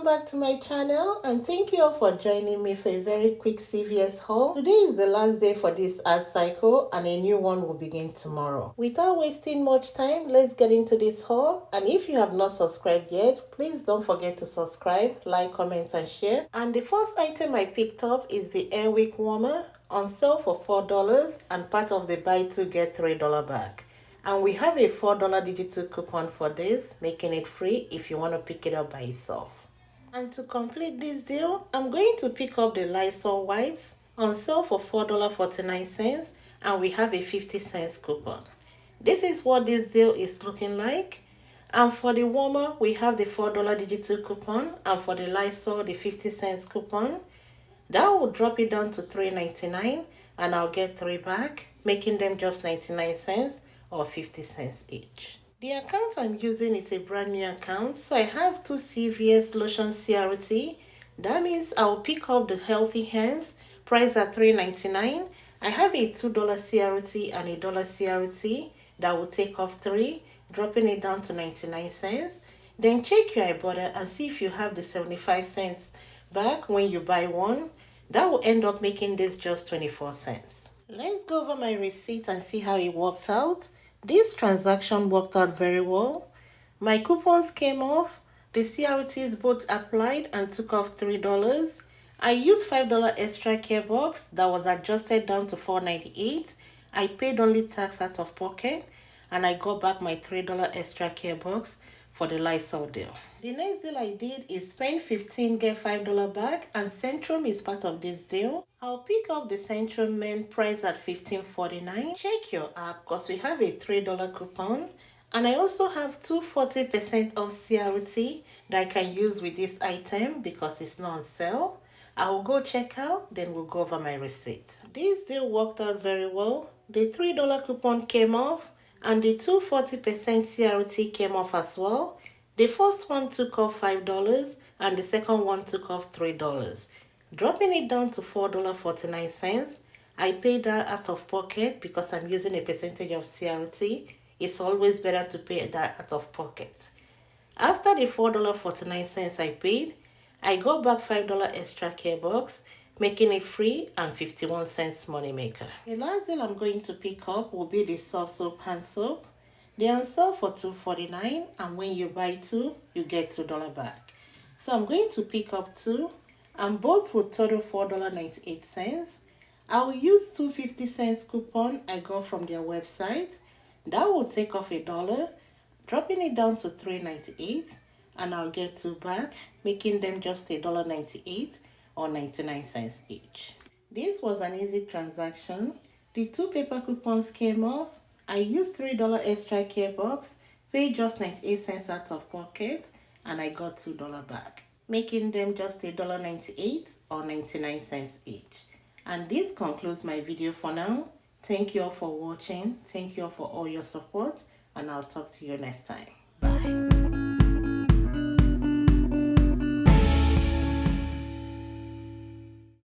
welcome back to my channel and thank you all for joining me for a very quick CVS haul. Today is the last day for this ad cycle and a new one will begin tomorrow. Without wasting much time, let's get into this haul. And if you have not subscribed yet, please don't forget to subscribe, like, comment and share. And the first item I picked up is the Air Wick Warmer on sale for $4 and part of the buy 2 get $3 back. And we have a $4 digital coupon for this, making it free if you want to pick it up by itself. And to complete this deal, I'm going to pick up the Lysol wipes on sale for $4.49 and we have a 50-cent coupon. This is what this deal is looking like. And for the warmer, we have the $4 digital coupon, and for the Lysol, the 50-cent coupon. That will drop it down to $3.99 and I'll get 3 back, making them just 99 cents. Or 50 cents each. The account I'm using is a brand new account, so I have 2 CVS lotion CRT. That means I'll pick up the Healthy Hands, priced at $3.99. I have a $2 CRT and a $1 CRT that will take off 3, dropping it down to 99 cents. Then check your Ibotta and see if you have the 75 cents back when you buy one. That will end up making this just 24 cents. Let's go over my receipt and see how it worked out. This transaction worked out very well. My coupons came off. The CRTs both applied and took off $3. I used $5 extra care box that was adjusted down to $4.98. I paid only tax out of pocket and I got back my $3 extra care box for the Lysol deal. The next deal I did is spend $15 get $5 back, and Centrum is part of this deal. I'll pick up the Centrum Men price at $15.49. Check your app because we have a $3 coupon, and I also have 2 40% off CRT that I can use with this item because it's not on sale. I will go check out, then we'll go over my receipt. This deal worked out very well. The $3 coupon came off and the 2 40% CRT came off as well. The first one took off $5 and the second one took off $3, dropping it down to $4.49. I paid that out of pocket because I'm using a percentage of CRT. It's always better to pay that out of pocket. After the $4.49 I paid, I got back $5 extra care box, making it free and 51 cents money maker. The last deal I'm going to pick up will be the soft soap hand soap. They're on sale for $2.49 and when you buy 2, you get $2 back. So I'm going to pick up 2 and both will total $4.98. I'll use 2 50-cent coupon I got from their website. That will take off $1, dropping it down to $3.98 and I'll get 2 back, making them just $1.98 or 99 cents each. This was an easy transaction. The 2 paper coupons came off. I used $3 extra care box, paid just 98 cents out of pocket, and I got $2 back, making them just $1.98 or 99 cents each. And this concludes my video for now. Thank you all for watching. Thank you all for all your support, and I'll talk to you next time.